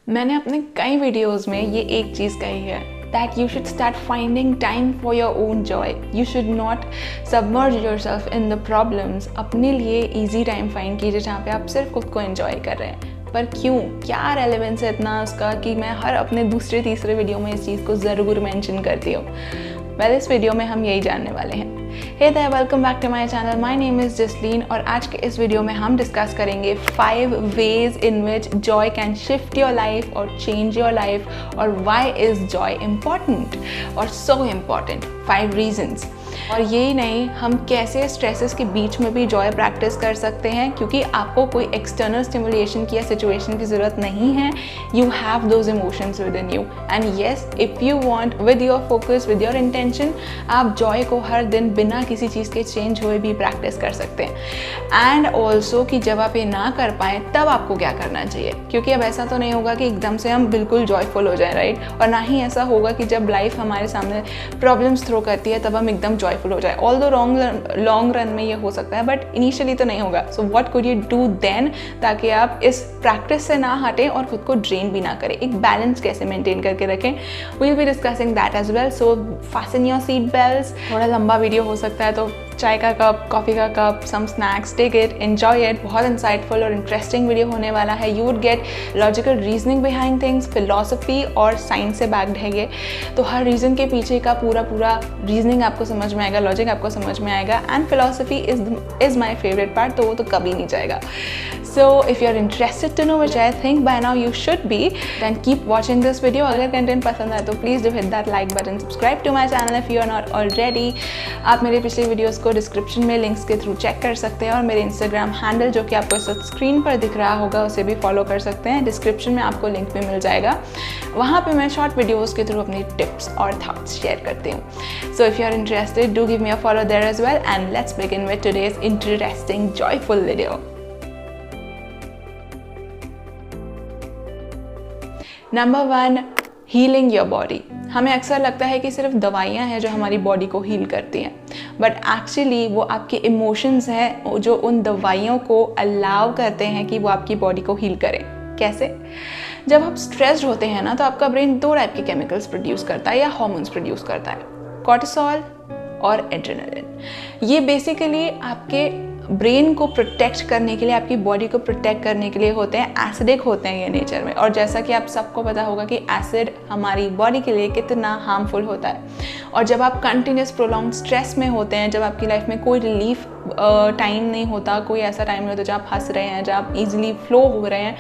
मैंने अपने कई वीडियोस में ये एक चीज़ कही है that you should start finding time for your own joy. You should not submerge yourself in the problems. अपने लिए easy time find कीजिए जहाँ पे आप सिर्फ खुद को enjoy कर रहे हैं। पर क्यों, क्या रेलेवेंस है इतना उसका कि मैं हर अपने दूसरे तीसरे वीडियो में इस चीज़ को ज़रूर मेंशन करती हूँ। वेल, इस वीडियो में हम यही जानने वाले हैं। Hey there, welcome back to my channel. My name is Jasleen और आज के इस वीडियो में हम डिस्कस करेंगे 5 ways in which Joy can shift your life और चेंज योर लाइफ, और व्हाई इज़ जॉय इम्पॉर्टेंट और सो इम्पॉर्टेंट। 5 रीजंस। और यही नहीं, हम कैसे स्ट्रेसेस के बीच में भी जॉय प्रैक्टिस कर सकते हैं, क्योंकि आपको कोई एक्सटर्नल स्टिमुलेशन की या सिचुएशन की ज़रूरत नहीं है। You have those emotions with in you, and yes, if you want, with your focus, with your intention, आप जॉय को हर दिन बिना किसी चीज़ के चेंज हुए भी प्रैक्टिस कर सकते हैं। एंड ऑल्सो कि जब आप ये ना कर पाएँ तब आपको क्या करना चाहिए, क्योंकि अब ऐसा तो नहीं होगा कि एकदम से हम बिल्कुल जॉयफुल हो जाएं, राइट? और ना ही ऐसा होगा कि जब लाइफ हमारे सामने प्रॉब्लम्स थ्रो करती है तब हम एकदम जॉयफुल हो जाए। ऑल दो लॉन्ग रन में ये हो सकता है, बट इनिशियली तो नहीं होगा। So what could you do then, ताकि आप इस प्रैक्टिस से ना हटें और खुद को ड्रेन भी ना करें। एक बैलेंस कैसे मेंटेन करके रखें, we will be discussing that as well. So fasten your seat belts. थोड़ा लंबा वीडियो हो सकता है, तो चाय का कप, कॉफ़ी का cup, some snacks, take it, enjoy it. बहुत इंसाइटफुल और इंटरेस्टिंग वीडियो होने वाला है। You would get logical reasoning behind things, philosophy और साइंस से बैक्ड है ये। तो हर रीज़न के पीछे का पूरा रीजनिंग आपको समझ में आएगा, लॉजिक आपको समझ में आएगा, and philosophy is my favourite part, तो वो तो कभी नहीं जाएगा। So if you are interested to know, which I think by now you should be, then keep watching this video. अगर कंटेंट पसंद आए तो please do hit that like button, subscribe to my channel if you are not already. आप मेरे पिछले videos को description में links के थ्रू चेक कर सकते हैं, और मेरे इंस्टाग्राम हैंडल जो कि आपको स्क्रीन पर दिख रहा होगा उसे भी फॉलो कर सकते हैं। डिस्क्रिप्शन में आपको लिंक भी मिल जाएगा। वहाँ पे मैं शॉर्ट वीडियोस के थ्रू अपनी टिप्स और थॉट्स शेयर करती हूँ। So if you are interested, do give me a follow there as well, and let's begin with today's interesting joyful video. Number 1, healing your body. हमें अक्सर लगता है कि सिर्फ दवाइयाँ हैं जो हमारी बॉडी को हील करती हैं, बट एक्चुअली वो आपके इमोशंस हैं जो उन दवाइयों को अलाउ करते हैं कि वो आपकी बॉडी को हील करें। कैसे? जब आप स्ट्रेस्ड होते हैं ना, तो आपका ब्रेन 2 टाइप के केमिकल्स प्रोड्यूस करता है या हार्मोन्स प्रोड्यूस करता है, कॉर्टिसोल और एड्रेनलिन। ये बेसिकली आपके ब्रेन को प्रोटेक्ट करने के लिए, आपकी बॉडी को प्रोटेक्ट करने के लिए होते हैं। एसिडिक होते हैं ये नेचर में, और जैसा कि आप सबको पता होगा कि एसिड हमारी बॉडी के लिए कितना हार्मफुल होता है। और जब आप कंटिन्यूस प्रोलॉन्ग स्ट्रेस में होते हैं, जब आपकी लाइफ में कोई रिलीफ टाइम नहीं होता, कोई ऐसा टाइम नहीं होता जब आप हंस रहे हैं, जब आप इजीली फ्लो हो रहे हैं,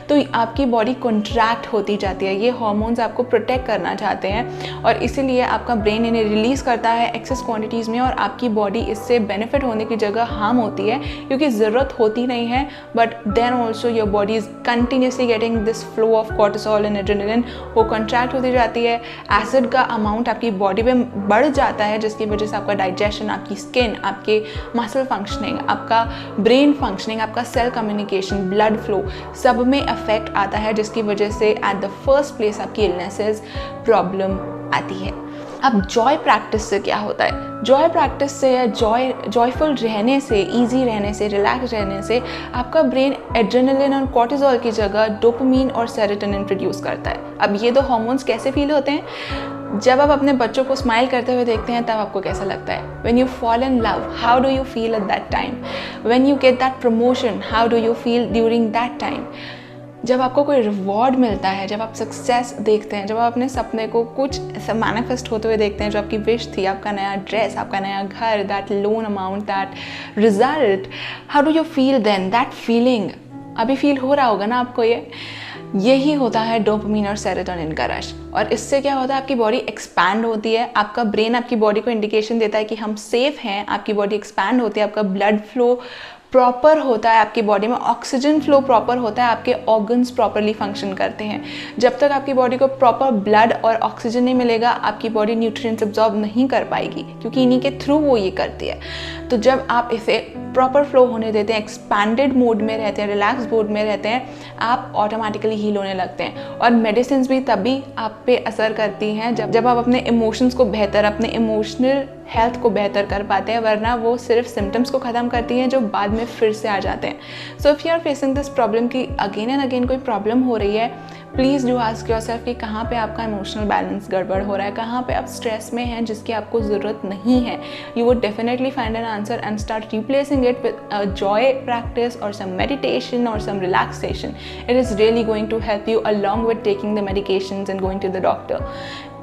तो आपकी बॉडी कॉन्ट्रैक्ट होती जाती है। ये हार्मोन्स आपको प्रोटेक्ट करना चाहते हैं, और इसीलिए आपका ब्रेन इन्हें रिलीज़ करता है एक्सेस क्वांटिटीज़ में, और आपकी बॉडी इससे बेनिफिट होने की जगह हार्म होती है, क्योंकि ज़रूरत होती नहीं है, but then also your body is continuously getting this flow of cortisol and adrenaline. वो कॉन्ट्रैक्ट होती जाती है, एसिड का अमाउंट आपकी बॉडी में बढ़ जाता है, जिसकी वजह से आपका डाइजेशन, आपकी स्किन, आपके मसल फंक्शनिंग, आपका ब्रेन फंक्शनिंग, आपका सेल कम्युनिकेशन, ब्लड फ्लो, सब में इफेक्ट आता है, जिसकी वजह से एट द फर्स्ट प्लेस आपकी इलनेसेस प्रॉब्लम आती है। अब जॉय प्रैक्टिस से क्या होता है? जॉय प्रैक्टिस से या जॉयफुल रहने से, इजी रहने से, रिलैक्स रहने से आपका ब्रेन एड्रेनलिन और कॉर्टिसोल की जगह डोपामीन और सेरोटोनिन प्रोड्यूस करता है। अब ये 2 हार्मोन्स कैसे फील होते हैं? जब आप अपने बच्चों को स्माइल करते हुए देखते हैं तब आपको कैसा लगता है? When you fall in love, how do you feel at that time? When you get that promotion, how do you feel during that time? जब आपको कोई रिवॉर्ड मिलता है, जब आप सक्सेस देखते हैं, जब आप अपने सपने को कुछ ऐसा मैनिफेस्ट होते हुए देखते हैं, जो आपकी विश थी, आपका नया ड्रेस, आपका नया घर, that loan amount, that result, how do you feel then? That feeling अभी फील हो रहा होगा ना आपको। यही होता है डोपामीन और सेरोटोनिन का रश। और इससे क्या होता है? आपकी बॉडी एक्सपैंड होती है, आपका ब्रेन आपकी बॉडी को इंडिकेशन देता है कि हम सेफ हैं, आपकी बॉडी एक्सपैंड होती है, आपका ब्लड फ्लो प्रॉपर होता है, आपकी बॉडी में ऑक्सीजन फ्लो प्रॉपर होता है, आपके ऑर्गन्स प्रॉपरली फंक्शन करते हैं। जब तक आपकी बॉडी को प्रॉपर ब्लड और ऑक्सीजन नहीं मिलेगा, आपकी बॉडी न्यूट्रिएंट्स एब्जॉर्ब नहीं कर पाएगी, क्योंकि इन्हीं के थ्रू वो ये करती है। तो जब आप इसे प्रॉपर फ्लो होने देते हैं, एक्सपैंडेड मोड में रहते हैं, रिलैक्स मोड में रहते हैं, आप ऑटोमेटिकली हील होने लगते हैं। और मेडिसिन भी तभी आप पे असर करती हैं जब आप अपने इमोशंस को बेहतर, अपने इमोशनल हेल्थ को बेहतर कर पाते हैं, वरना वो सिर्फ सिम्टम्स को ख़त्म करती हैं जो बाद में फिर से आ जाते हैं। So if you are facing this problem कि अगेन एंड अगेन कोई प्रॉब्लम हो रही है, प्लीज़ डू आस्क योरसेल्फ कि कहाँ पे आपका इमोशनल बैलेंस गड़बड़ हो रहा है, कहाँ पे आप स्ट्रेस में हैं जिसकी आपको ज़रूरत नहीं है. You would definitely find an answer and start replacing it with a joy practice or some meditation or some relaxation. It is really going to help you along with taking the medications and going to the doctor.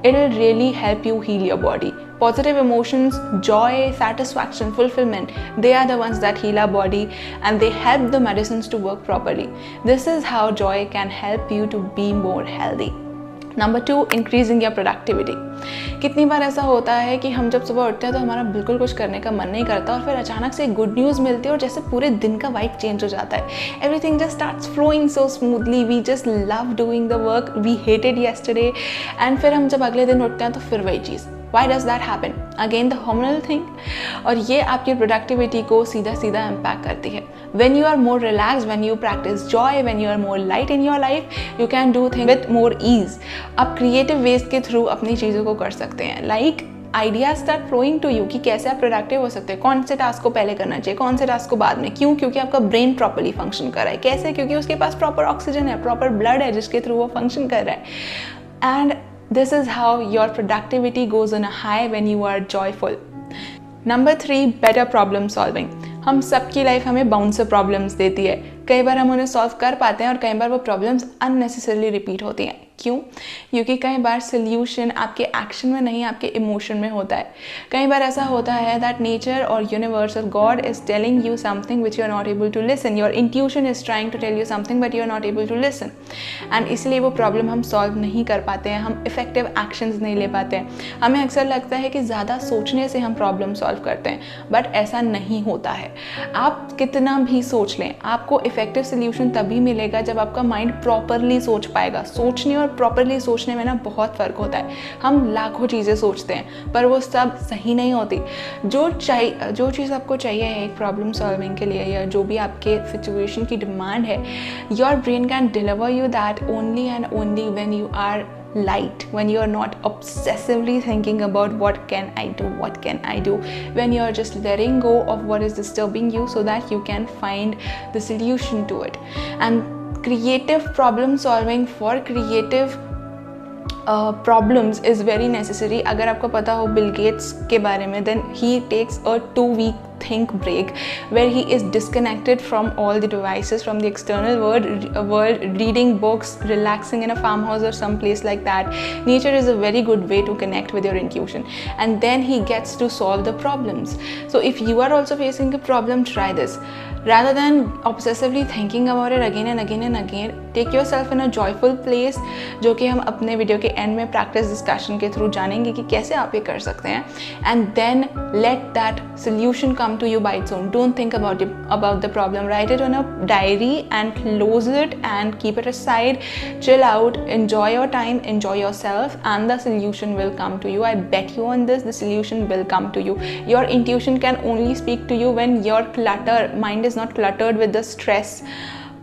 It will really help you heal your body. Positive emotions, joy, satisfaction, fulfillment, they are the ones that heal our body and they help the medicines to work properly. This is how joy can help you to be more healthy. Number 2, increasing your productivity. कितनी बार ऐसा होता है कि हम जब सुबह उठते हैं तो हमारा बिल्कुल कुछ करने का मन नहीं करता और फिर अचानक से एक गुड न्यूज़ मिलती है और जैसे पूरे दिन का वाइब चेंज हो जाता है. Everything just starts flowing so smoothly, we just love doing the work we hated yesterday, and फिर हम जब अगले दिन उठते हैं तो फिर वही चीज़. Why does that happen? Again the hormonal thing. और ये आपकी प्रोडक्टिविटी को सीधा सीधा इम्पैक्ट करती है. When you are more relaxed, when you practice joy, when you are more light in your life, you can do things with more ease. आप creative ways के थ्रू अपनी चीज़ों को कर सकते हैं. Like ideas start flowing to you कि कैसे आप प्रोडक्टिव हो सकते हैं, कौन से टास्क को पहले करना चाहिए, कौन से टास्क को बाद में. क्यों? क्योंकि आपका ब्रेन प्रॉपर्ली फंक्शन कर रहा है. कैसे? क्योंकि उसके पास प्रॉपर ऑक्सीजन है, प्रॉपर ब्लड है जिसके थ्रू वो फंक्शन कर रहा है. And this is how your productivity goes on a high when you are joyful. Number 3, better problem solving. हम सबकी लाइफ हमें बाउंसर प्रॉब्लम्स देती है. कई बार हम उन्हें सॉल्व कर पाते हैं और कई बार वो प्रॉब्लम्स अननेसेसरली रिपीट होती हैं. क्यों? क्योंकि कई बार सोल्यूशन आपके एक्शन में नहीं, आपके इमोशन में होता है. कई बार ऐसा होता है दैट नेचर और यूनिवर्स और god is telling you something which you are not able to listen. Your intuition is trying to tell you something but you are not able to listen, and इसलिए वो problem हम solve नहीं कर पाते हैं, हम effective actions नहीं ले पाते हैं. हमें अक्सर लगता है कि ज़्यादा सोचने से हम प्रॉब्लम सॉल्व करते हैं, बट ऐसा नहीं होता है. आप कितना भी सोच लें, आपको इफेक्टिव सोल्यूशन तभी मिलेगा जब आपका माइंड प्रॉपरली सोच पाएगा. सोचने और प्रॉपरली सोचने में ना बहुत फ़र्क होता है. हम लाखों चीज़ें सोचते हैं पर वो सब सही नहीं होती. जो चीज़ आपको चाहिए है एक प्रॉब्लम सॉल्विंग के लिए या जो भी आपके सिचुएशन की डिमांड है, your brain can deliver you that only and only when you are light, when you are not obsessively thinking about what can I do, when you are just letting go of what is disturbing you so that you can find the solution to it. And creative problem solving for creative problems is very necessary. अगर आपको पता हो Bill Gates के बारे में, then he takes a 2-week think break where he is disconnected from all the devices, from the external world, reading books, relaxing in a farmhouse or some place like that. Nature is a very good way to connect with your intuition, and then he gets to solve the problems. So if you are also facing a problem, try this. Rather than obsessively thinking about it again and again and again, take yourself in a joyful place, जो कि हम अपने video के and में practice discussion के through जानेंगे कि कैसे आप ये कर सकते हैं. And then let that solution come to you by its own. Don't think about the problem. Write it on a diary and close it and keep it aside. Chill out, enjoy your time, enjoy yourself, and the solution will come to you. I bet you on this, the solution will come to you. Your intuition can only speak to you when your mind is not cluttered with the stress,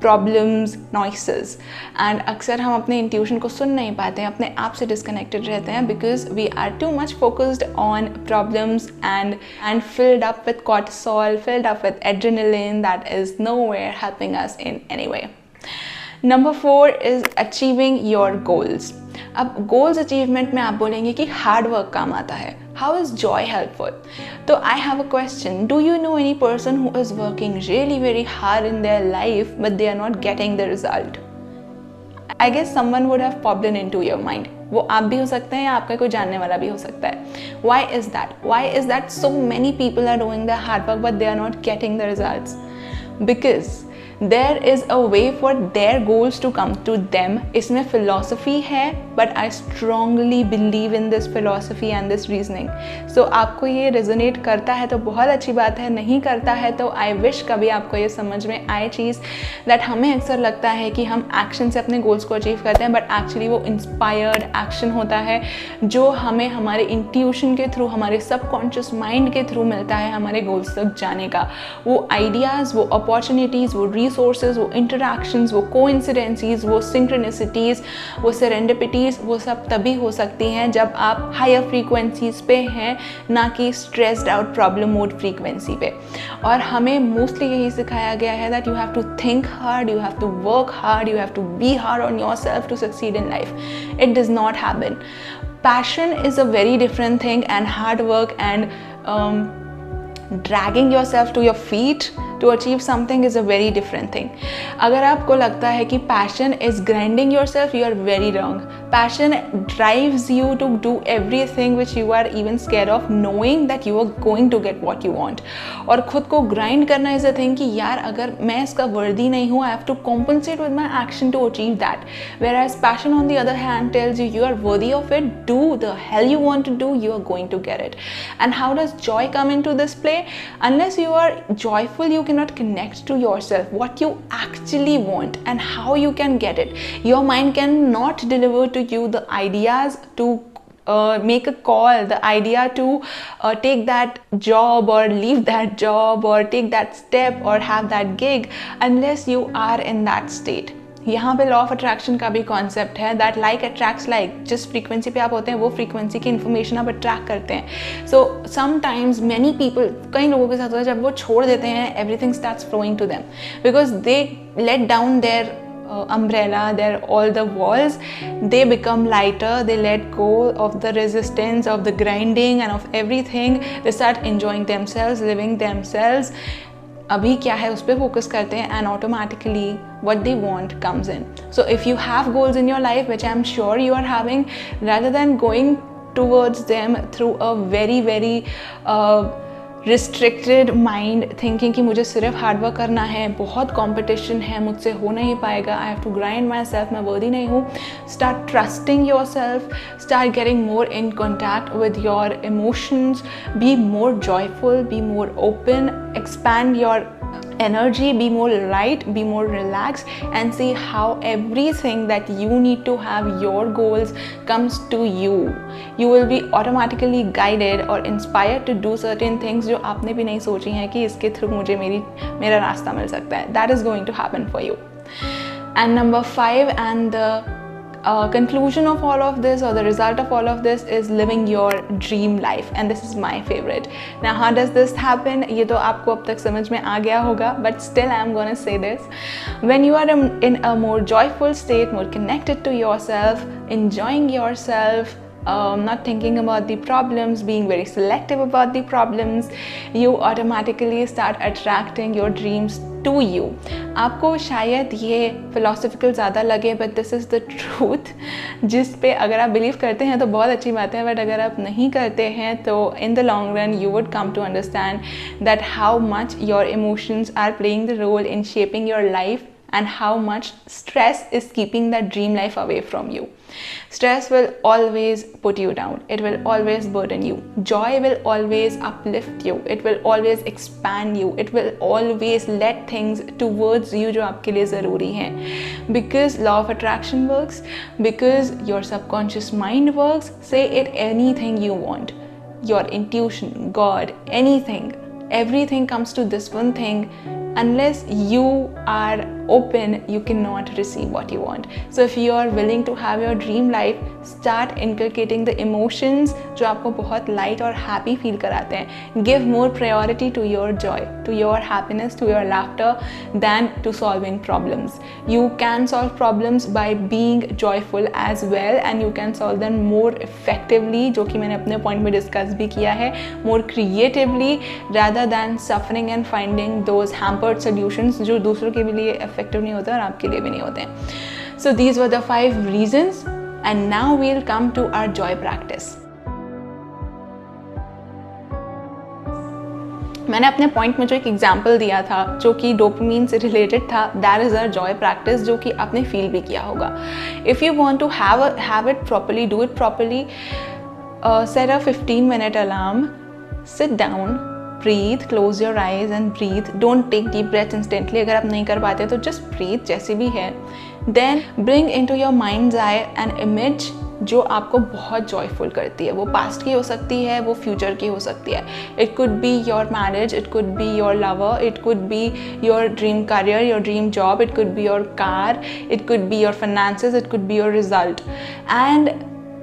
problems, noises. And अक्सर हम अपने intuition को सुन नहीं पाते हैं, अपने आप से डिस्कनेक्टेड रहते हैं because we are too much focused on problems and filled up with cortisol, filled up with adrenaline that is nowhere helping us in any way. Number 4 is achieving your goals. अब goals achievement में आप बोलेंगे कि hard work काम आता है. How is joy helpful? So I have a question. Do you know any person who is working really very hard in their life but they are not getting the result? I guess someone would have popped into your mind. वो आप भी हो सकते हैं या आपका कोई जानने वाला भी हो सकता है. Why is that? Why is that so many people are doing their hard work but they are not getting the results? Because there is a way for their goals to come to them. इसमें philosophy है but I strongly believe in this philosophy and this reasoning. So आपको ये resonate करता है तो बहुत अच्छी बात है, नहीं करता है तो I wish कभी आपको ये समझ में आए चीज़ that हमें अक्सर लगता है कि हम एक्शन से अपने गोल्स को अचीव करते हैं, बट एक्चुअली वो इंस्पायर्ड एक्शन होता है जो हमें हमारे इंट्यूशन के थ्रू, हमारे सबकॉन्शियस माइंड के थ्रू मिलता है हमारे गोल्स तक जाने का. वो आइडियाज़, वो अपॉर्चुनिटीज़, वो रिसोर्सेज, वो इंटरैक्शंस, वो कोइंसिडेंसीज, वो सिंक्रोनिसिटीज़, वो सेरेंडिपिटीज़, वो सब तभी हो सकती हैं जब आप हायर फ्रीक्वेंसीज पे हैं, ना कि stressed out problem mode frequency पे। और हमें मोस्टली यही सिखाया गया है that you have to think hard, you have to work hard, you have to be hard on yourself to succeed in life. It does not happen. Passion is a very different thing, and hard work and dragging yourself to your feet to achieve something is a very different thing. अगर आपको लगता है कि passion is grinding yourself, you are very wrong. Passion drives you to do everything which you are even scared of, knowing that you are going to get what you want. और खुद को grind करना is a thing कि यार अगर मैं इसका वर्दी नहीं हूँ, I have to compensate with my action to achieve that. Whereas passion on the other hand tells you you are worthy of it, do the hell you want to do, you are going to get it. And how does joy come into this play? Unless you are joyful, you cannot connect to yourself, what you actually want and how you can get it. Your mind cannot deliver to you the ideas to make a call, the idea to take that job or leave that job or take that step or have that gig unless you are in that state. यहाँ पे law of attraction का भी concept है that like attracts like. जिस frequency पे आप होते हैं वो फ्रीक्वेंसी की इन्फॉर्मेशन आप अट्रैक्ट करते हैं। सो समटाइम्स मैनी पीपल, कई लोगों के साथ होता है जब वो छोड़ देते हैं, everything starts flowing to them because they let down their umbrella, their all the walls, they become lighter, they let go of the resistance, of the grinding and of everything, they start enjoying themselves, living themselves. अभी क्या है उस पर focus करते हैं and automatically what they want comes in. So if you have goals in your life, which I'm sure you are having, rather than going towards them through a very restricted mind thinking कि मुझे सिर्फ hard work करना है, बहुत competition है, मुझसे हो नहीं पाएगा, I have to grind myself, मैं वर्दी नहीं हूँ, start trusting yourself, start getting more in contact with your emotions, be more joyful, be more open, expand your energy, be more light, be more relaxed, and see how everything that you need to have your goals comes to you. You will be automatically guided or inspired to do certain things जो आपने भी नहीं सोची हैं कि इसके through मुझे मेरा रास्ता मिल सकता है. That is going to happen for you. And number 5 and the conclusion of all of this or the result of all of this is living your dream life, and this is my favorite. Now how does this happen? ये तो आपको अब तक समझ में आ गया होगा, but still I am gonna say this. When you are in a more joyful state, more connected to yourself, enjoying yourself, not thinking about the problems, being very selective about the problems, you automatically start attracting your dreams to you. आपको शायद ये philosophical ज़्यादा लगे, but this is the truth. जिस पे अगर आप believe करते हैं तो बहुत अच्छी बात है, but अगर आप नहीं करते हैं तो in the long run you would come to understand that how much your emotions are playing the role in shaping your life and how much stress is keeping that dream life away from you. Stress will always put you down. It will always burden you. Joy will always uplift you. It will always expand you. It will always let things towards you जो आपके लिए ज़रूरी हैं. Because law of attraction works, because your subconscious mind works, say it anything you want. Your intuition, God, anything. Everything comes to this one thing. Unless you are open, you cannot receive what you want. So if you are willing to have your dream life, start inculcating the emotions जो आपको बहुत light और happy feel कराते हैं. Give more priority to your joy, to your happiness, to your laughter than to solving problems. You can solve problems by being joyful as well, and you can solve them more effectively, जो कि मैंने अपने point में discuss भी किया है, more creatively rather than suffering and finding those hampered solutions जो दूसरों के लिए effective नहीं होते और आपके लिए भी नहीं होते हैं. So these were the 5 reasons, and now we'll come to our joy practice. मैंने अपने पॉइंट में जो एक एग्जाम्पल दिया था जो कि डोपामाइन से रिलेटेड था, that is a joy practice जो कि आपने फील भी किया होगा. If you want to have it properly, do it properly, set a 15-minute alarm, sit down, breathe, close your eyes and breathe. Don't take deep breaths instantly. अगर आप नहीं कर पाते तो just breathe जैसी भी है. Then bring into your mind's eye an image जो आपको बहुत जॉयफुल करती है। वो पास्ट की हो सकती है, वो फ्यूचर की हो सकती है। It could be your marriage, it could be your lover, it could be your dream career, your dream job, it could be your car, it could be your finances, it could be your result. And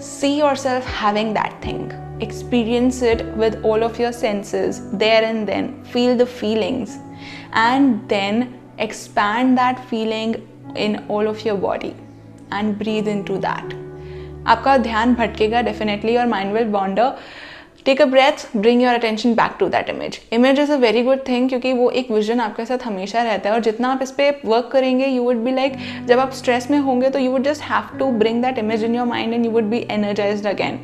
see yourself having that thing. Experience it with all of your senses there and then. Feel the feelings and then expand that feeling in all of your body and breathe into that. आपका ध्यान भटकेगा definitely, your mind will wander. Take a breath, bring your attention back to that image. Image is a very good thing क्योंकि वो एक vision आपके साथ हमेशा रहता है और जितना आप इस पर वर्क करेंगे यू वुड बी लाइक, जब आप स्ट्रेस में होंगे तो you would just have to bring that image in your mind and you would be energized again.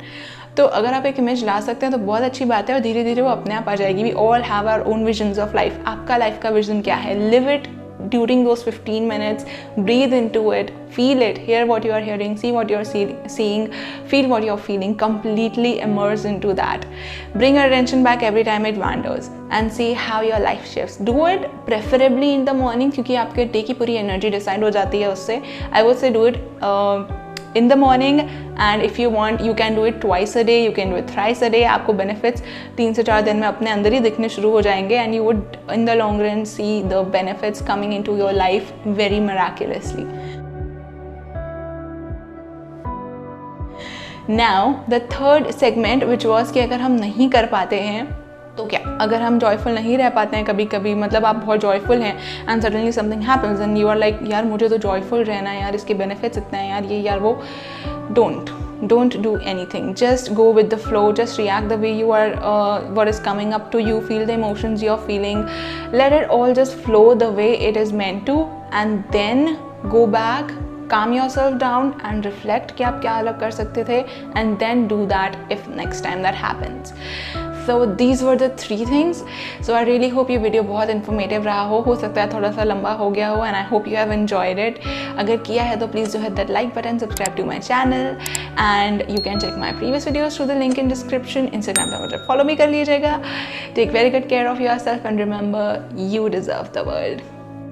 तो अगर आप एक इमेज ला सकते हैं तो बहुत अच्छी बात है और धीरे धीरे वो अपने आप आ जाएगी. We all have our own visions of life. आपका लाइफ का विजन क्या है? Live it during those 15 minutes, breathe into it, feel it, hear what you are hearing, see what you are seeing, feel what you are feeling, completely immerse into that. Bring your attention back every time it wanders and see how your life shifts. Do it preferably in the morning क्योंकि आपके day की पूरी energy decide हो जाती है उससे. I would say do it in the morning and if you want you can do it twice a day, you can do it thrice a day. आपको benefits 3 से 4 दिन में अपने अंदर ही दिखने शुरू हो जाएंगे and you would in the long run see the benefits coming into your life very miraculously. Now the third segment which was कि अगर हम नहीं कर पाते हैं तो क्या, अगर हम जॉयफुल नहीं रह पाते हैं कभी कभी, मतलब आप बहुत जॉयफुल हैं and suddenly something happens and you are like यार मुझे तो जॉयफुल रहना है यार, इसके बेनिफिट्स इतने हैं यार, ये यार वो, don't do anything. Just go with the flow. Just react the way you are, what is coming up to you. Feel the emotions you're feeling. Let it all just flow the way it is meant to and then go back, calm yourself down and reflect कि आप क्या अलग कर सकते थे and then do that if next time that happens. So these were the 3 things. So I really hope ये video बहुत informative रहा हो सकता है थोड़ा सा लंबा हो गया हो and I hope you have enjoyed it. अगर किया है तो please do hit that like button, subscribe to my channel and you can check my previous videos through the link in description. Instagram पे मुझे follow भी कर लीजिएगा. Take very good care of yourself and remember you deserve the world.